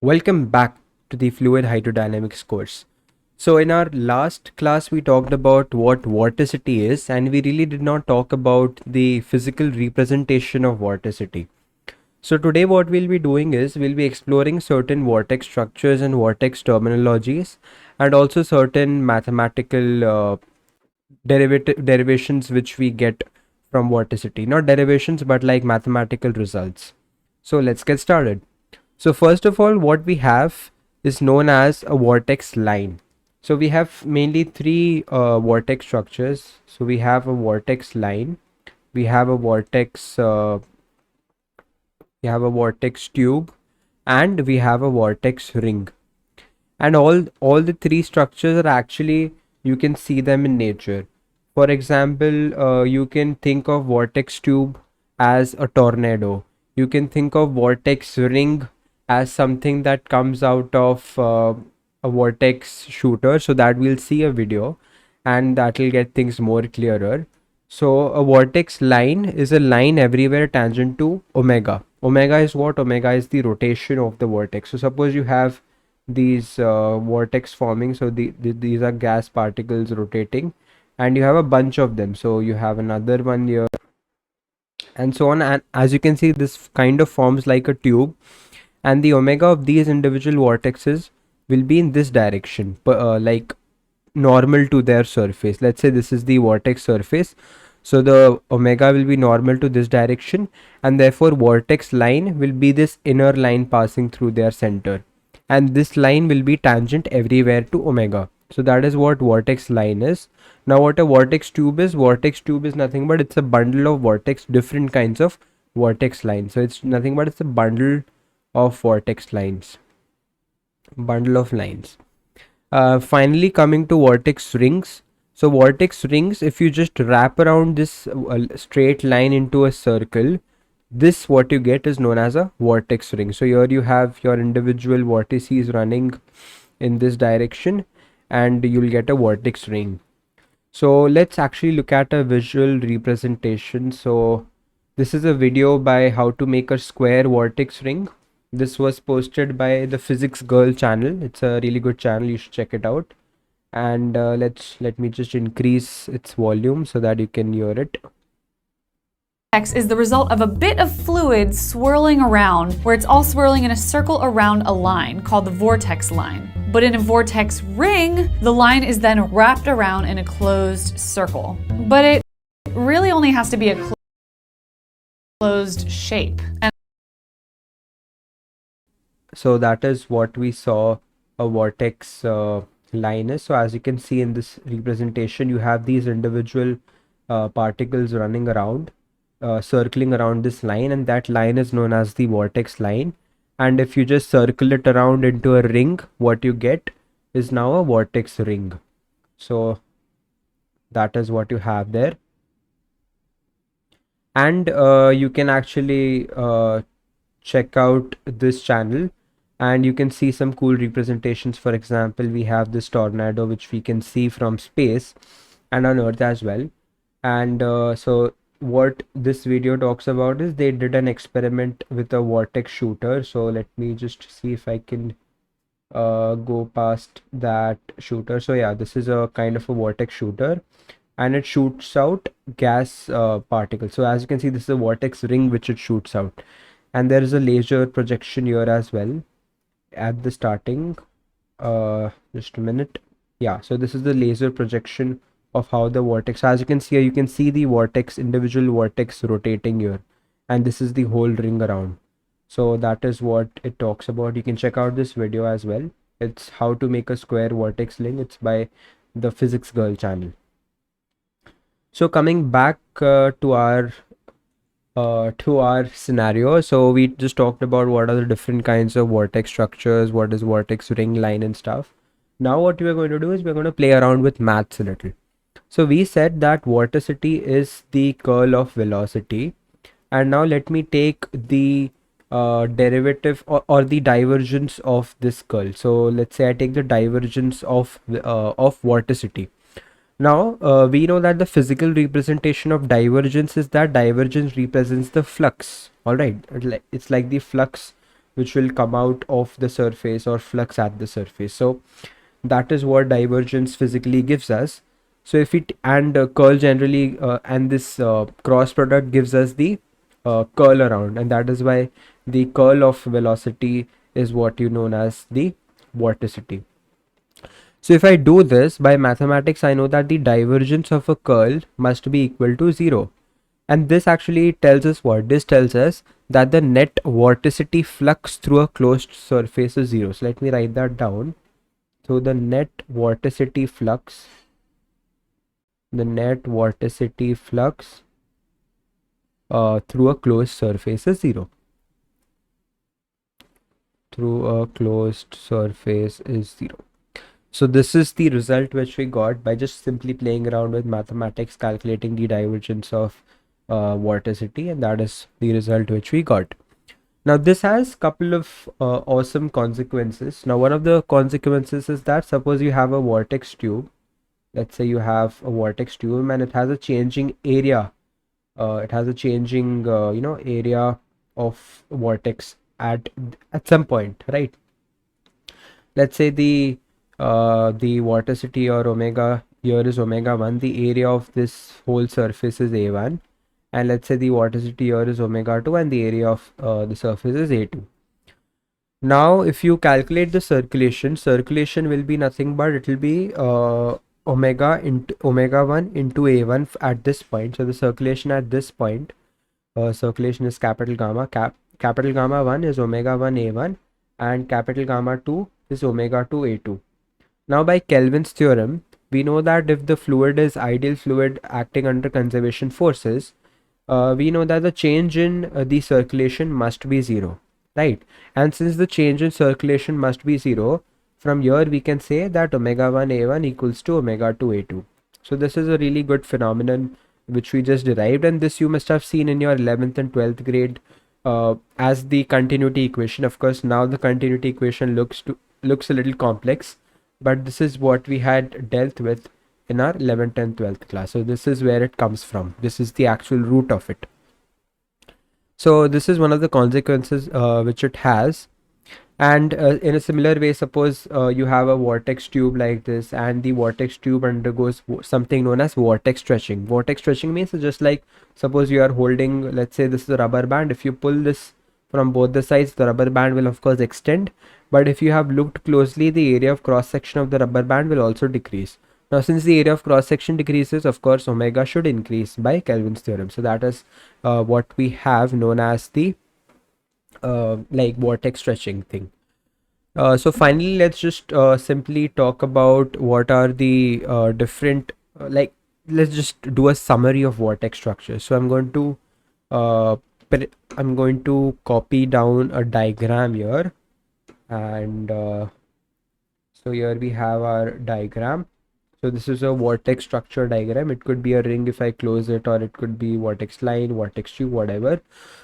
Welcome back to the Fluid Hydrodynamics course. So in our last class we talked about what vorticity is, and we really did not talk about the physical representation of vorticity. So today what we'll be doing is we'll be exploring certain vortex structures and vortex terminologies, and also certain mathematical derivations which we get from vorticity. Not derivations but like mathematical results. So let's get started. So first of all, what we have is known as a vortex line. So we have mainly three vortex structures. So we have a vortex line, we have a vortex tube, and we have a vortex ring. And all the three structures are actually, you can see them in nature. For example, you can think of vortex tube as a tornado. You can think of vortex ring as something that comes out of a vortex shooter, so that we'll see a video and that will get things more clearer. So a vortex line is a line everywhere tangent to omega. Omega is what? Omega is the rotation of the vortex. So suppose you have these vortex forming, so these are gas particles rotating, and you have a bunch of them, so you have another one here and so on, and as you can see this kind of forms like a tube, and the omega of these individual vortexes will be in this direction, like normal to their surface. Let's say this is the vortex surface, so the omega will be normal to this direction, and therefore vortex line will be this inner line passing through their center, and this line will be tangent everywhere to omega. So that is what vortex line is. Now what a vortex tube is? Vortex tube is nothing but it's a bundle of vortex, different kinds of vortex lines. So it's nothing but it's a bundle of vortex lines, bundle of lines. Finally coming to vortex rings. So vortex rings, if you just wrap around this straight line into a circle, this what you get is known as a vortex ring. So here you have your individual vortices running in this direction, and you'll get a vortex ring. So let's actually look at a visual representation. So this is a video by how to make a square vortex ring. This was posted by the Physics Girl channel. It's a really good channel, you should check it out. And let me just increase its volume so that you can hear it. Vortex is the result of a bit of fluid swirling around, where it's all swirling in a circle around a line called the vortex line. But in a vortex ring, the line is then wrapped around in a closed circle. But it really only has to be a closed shape. And so that is what we saw a vortex line is. So as you can see in this representation, you have these individual particles running around, circling around this line, and that line is known as the vortex line. And if you just circle it around into a ring, what you get is now a vortex ring. So that is what you have there. And you can actually check out this channel and you can see some cool representations. For example, we have this tornado which we can see from space and on Earth as well. And so what this video talks about is they did an experiment with a vortex shooter. So let me just see if I can go past that shooter. So yeah, this is a kind of a vortex shooter, and it shoots out gas particles. So as you can see, this is a vortex ring which it shoots out, and there is a laser projection here as well at the starting. Just a minute. Yeah, so this is the laser projection of how the vortex, as you can see here, you can see the vortex, individual vortex rotating here, and this is the whole ring around. So that is what it talks about. You can check out this video as well. It's how to make a square vortex ring. It's by the Physics Girl channel. So coming back to our scenario, so we just talked about what are the different kinds of vortex structures, what is vortex ring, line and stuff. Now what we are going to do is we're going to play around with maths a little. So we said that vorticity is the curl of velocity, and now let me take the derivative or the divergence of this curl. So let's say I take the divergence of vorticity. Now we know that the physical representation of divergence is that divergence represents the flux. All right, it's like the flux which will come out of the surface or flux at the surface. So that is what divergence physically gives us. So if it and curl generally and this cross product gives us the curl around, and that is why the curl of velocity is what you known as the vorticity. So if I do this by mathematics, I know that the divergence of a curl must be equal to 0. And this actually tells us what? This tells us that the net vorticity flux through a closed surface is 0. So let me write that down. So the net vorticity flux through a closed surface is 0. Through a closed surface is 0. So this is the result which we got by just simply playing around with mathematics, calculating the divergence of vorticity, and that is the result which we got. Now this has couple of awesome consequences. Now one of the consequences is that suppose you have a vortex tube. Let's say you have a vortex tube and it has a changing area. It has a changing area of vortex at some point, right? Let's say the vorticity or omega here is omega 1. The area of this whole surface is a1, and let's say the vorticity here is omega 2 and the area of the surface is a2. Now if you calculate the circulation will be nothing but it will be omega into omega 1 into a1 at this point. So the circulation at this point, circulation is capital gamma. Capital gamma 1 is omega 1 a1 and capital gamma 2 is omega 2 a2. Now by Kelvin's theorem, we know that if the fluid is ideal fluid acting under conservation forces, we know that the change in the circulation must be 0, right? And since the change in circulation must be 0, from here we can say that omega 1 a1 equals to omega 2 a2. So this is a really good phenomenon which we just derived, and this you must have seen in your 11th and 12th grade as the continuity equation. Of course, now the continuity equation looks a little complex, but this is what we had dealt with in our 11th and 12th class. So this is where it comes from. This is the actual root of it. So this is one of the consequences which it has. And in a similar way, suppose you have a vortex tube like this, and the vortex tube undergoes something known as vortex stretching. Vortex stretching means just like suppose you are holding, let's say this is a rubber band. If you pull this from both the sides, the rubber band will of course extend, but if you have looked closely, the area of cross section of the rubber band will also decrease. Now since the area of cross section decreases, of course omega should increase by Kelvin's theorem. So that is what we have known as the like vortex stretching thing. So finally, let's just simply talk about what are the different let's just do a summary of vortex structures. So I'm going to copy down a diagram here, and so here we have our diagram. So this is a vortex structure diagram. It could be a ring if I close it, or it could be vortex line, vortex tube, whatever.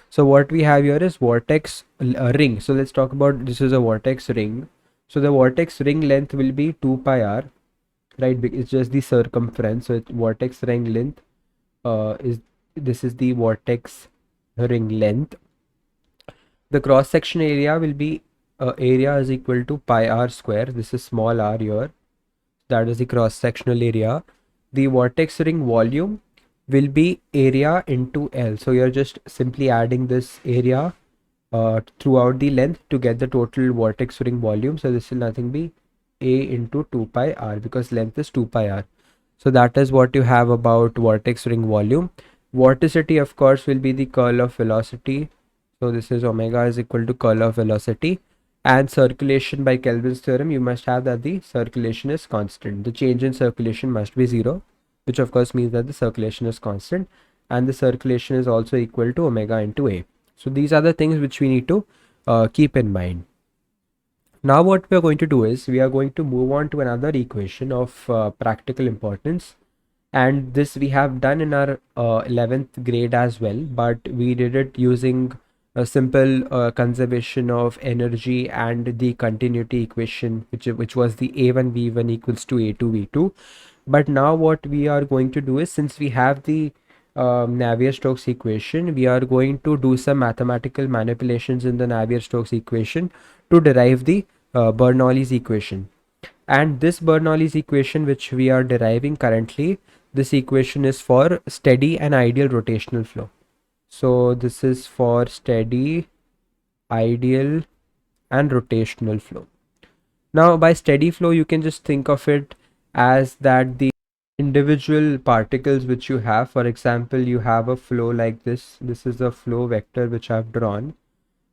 So what we have here is vortex ring. So let's talk about, this is a vortex ring. So the vortex ring length will be 2 pi r, right? It's just the circumference. So it's vortex ring length this is the vortex ring length. The cross section area will be area is equal to pi r square. This is small r here. That is the cross sectional area. The vortex ring volume will be area into L. So you're just simply adding this area throughout the length to get the total vortex ring volume. So this will nothing be A into 2 pi r, because length is 2 pi r. So that is what you have about vortex ring volume. Vorticity of course will be the curl of velocity. So this is omega is equal to curl of velocity. And circulation by Kelvin's theorem, you must have that the circulation is constant. The change in circulation must be 0, which of course means that the circulation is constant, and the circulation is also equal to omega into A. So these are the things which we need to keep in mind. Now what we are going to do is we are going to move on to another equation of practical importance, and this we have done in our 11th grade as well, but we did it using a simple conservation of energy and the continuity equation, which was the a1 v1 equals to a2 v2. But now what we are going to do is, since we have the Navier-Stokes equation, we are going to do some mathematical manipulations in the Navier-Stokes equation to derive the Bernoulli's equation. And this Bernoulli's equation which we are deriving currently, this equation is for steady and ideal rotational flow. So this is for steady, ideal and rotational flow. Now by steady flow you can just think of it as that the individual particles which you have, for example you have a flow like this is a flow vector which I've drawn.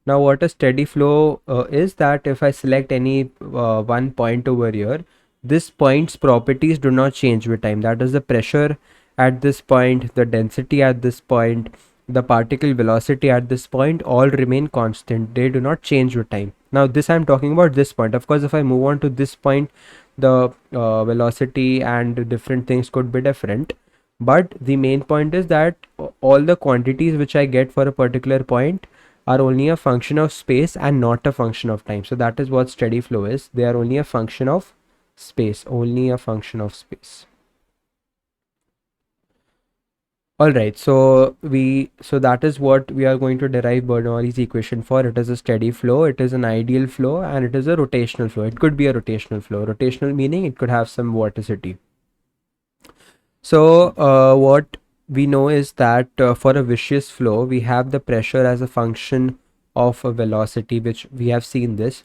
Now what a steady flow is that if I select any one point over here, this point's properties do not change with time. That is the pressure at this point, the density at this point, the particle velocity at this point all remain constant. They do not change with time. Now this I'm talking about this point. Of course, if I move on to this point, the velocity and different things could be different. But the main point is that all the quantities which I get for a particular point are only a function of space and not a function of time. So that is what steady flow is. They are only a function of space, only a function of space. All right, so that is what we are going to derive Bernoulli's equation for. It is a steady flow, it is an ideal flow, and it is a rotational flow. It could be a rotational flow. Rotational meaning it could have some vorticity. So what we know is that for a viscous flow, we have the pressure as a function of a velocity, which we have seen this.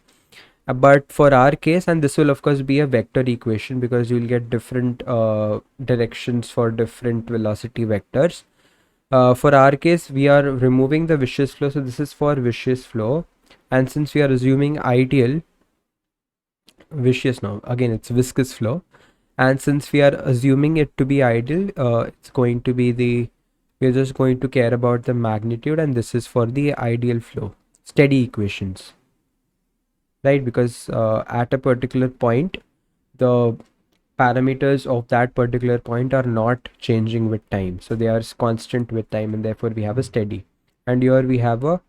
But for our case, and this will of course be a vector equation because you'll get different directions for different velocity vectors. For our case, we are removing the viscous flow. So this is for viscous flow. And since we are assuming ideal, viscous now, again, it's viscous flow. And since we are assuming it to be ideal, it's going to be we're just going to care about the magnitude, and this is for the ideal flow, steady equations, right? Because at a particular point, the parameters of that particular point are not changing with time. So they are constant with time, and therefore we have a steady. And here we have a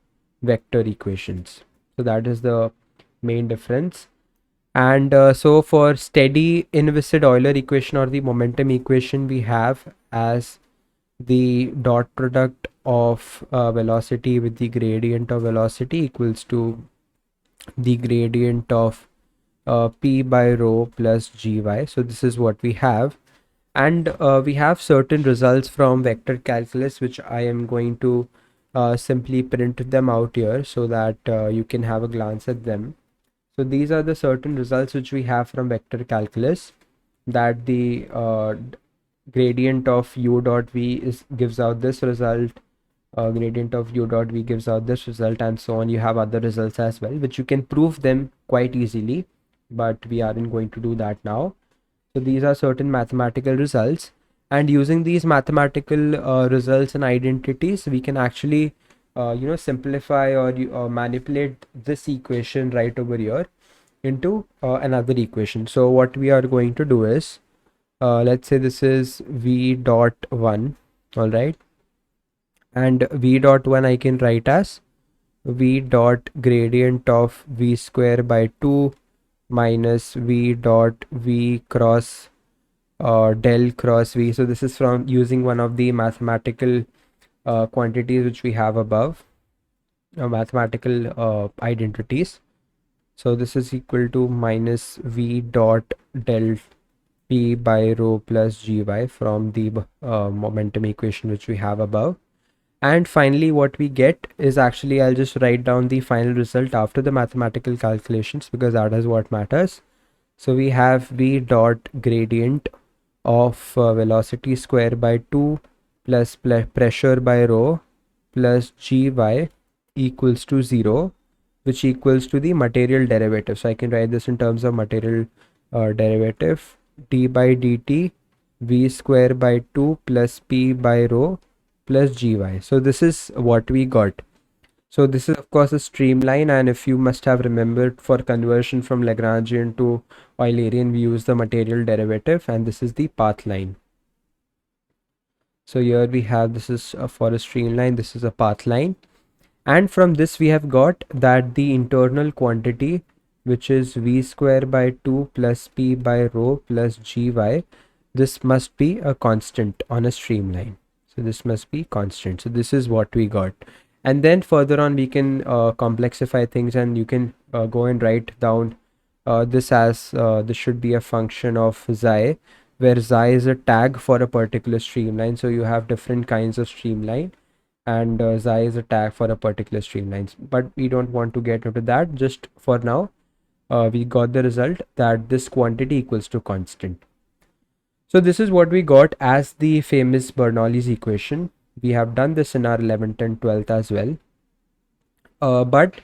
vector equations. So that is the main difference. And so for steady inviscid Euler equation or the momentum equation, we have as the dot product of velocity with the gradient of velocity equals to the gradient of p by rho plus gy. So this is what we have. And we have certain results from vector calculus which I am going to simply print them out here so that you can have a glance at them. So these are the certain results which we have from vector calculus, that the gradient of u dot v gives out this result, gradient of u dot v gives out this result, and so on. You have other results as well, which you can prove them quite easily, but we aren't going to do that now. So these are certain mathematical results, and using these mathematical results and identities, we can actually simplify or manipulate this equation right over here into another equation. So what we are going to do is, let's say this is v dot 1, all right, and v dot 1 I can write as v dot gradient of v square by 2 minus v dot v cross del cross v. So this is from using one of the mathematical quantities which we have above, mathematical identities. So this is equal to minus v dot del p by rho plus gy from the momentum equation which we have above. And finally what we get is, actually I'll just write down the final result after the mathematical calculations because that is what matters. So we have v dot gradient of velocity square by 2 plus pressure by rho plus gy equals to 0, which equals to the material derivative. So I can write this in terms of material derivative, d by dt v square by 2 plus p by rho plus gy. So this is what we got. So this is of course a streamline, and if you must have remembered, for conversion from Lagrangian to Eulerian we use the material derivative, and this is the path line. So here we have, this is for a streamline, this is a path line, and from this we have got that the internal quantity, which is v square by 2 plus p by rho plus gy, this must be a constant on a streamline. So this must be constant. So this is what we got. And then further on, we can complexify things, and you can go and write down this as this should be a function of xi, where xi is a tag for a particular streamline. So you have different kinds of streamline, and xi is a tag for a particular streamline. But we don't want to get into that. Just for now, we got the result that this quantity equals to constant. So this is what we got as the famous Bernoulli's equation. We have done this in our 11th and 12th as well. But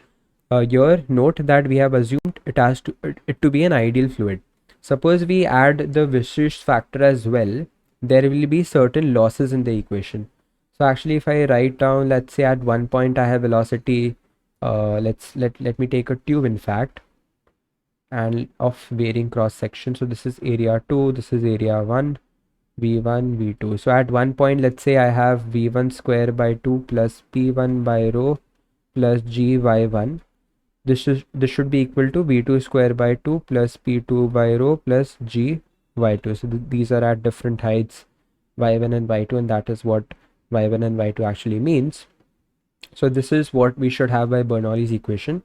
here note that we have assumed it to be an ideal fluid. Suppose we add the viscous factor as well, there will be certain losses in the equation. So actually, if I write down, let's say at one point I have velocity, let me take a tube in fact, and of varying cross section. So this is area 2, this is area 1, v1, v2. So at one point, let's say I have v1 square by 2 plus p1 by rho plus gy1. This should be equal to v2 square by 2 plus p2 by rho plus gy2. So these are at different heights, y1 and y2, and that is what y1 and y2 actually means. So this is what we should have by Bernoulli's equation.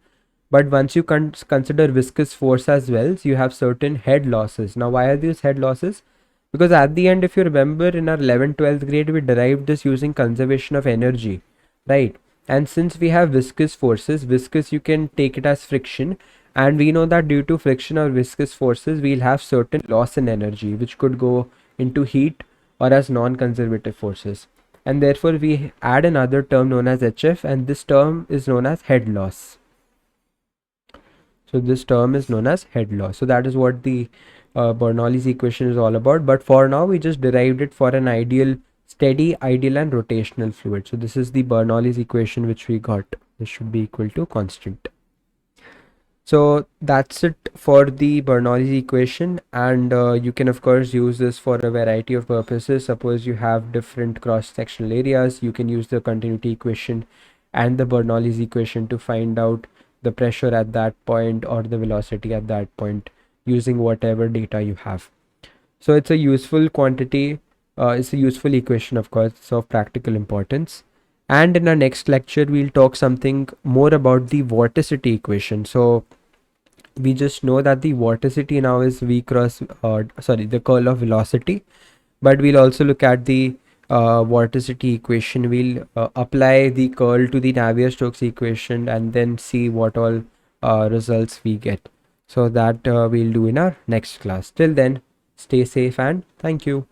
But once you consider viscous force as well, so you have certain head losses. Now, why are these head losses? Because at the end, if you remember, in our 11th, 12th grade, we derived this using conservation of energy, right? And since we have viscous forces, viscous, you can take it as friction. And we know that due to friction or viscous forces, we'll have certain loss in energy, which could go into heat or as non-conservative forces. And therefore, we add another term known as HF, and this term is known as head loss. So this term is known as head loss. So that is what the Bernoulli's equation is all about. But for now, we just derived it for an ideal, steady, ideal and rotational fluid. So this is the Bernoulli's equation which we got. This should be equal to constant. So that's it for the Bernoulli's equation, and you can of course use this for a variety of purposes. Suppose you have different cross-sectional areas, you can use the continuity equation and the Bernoulli's equation to find out the pressure at that point or the velocity at that point using whatever data you have. So it's a useful quantity, it's a useful equation, of course. It's of practical importance. And in our next lecture, we'll talk something more about the vorticity equation. So we just know that the vorticity now is v cross, the curl of velocity, but we'll also look at the vorticity equation. We'll apply the curl to the Navier-Stokes equation and then see what all results we get. So that we'll do in our next class. Till then, stay safe and thank you.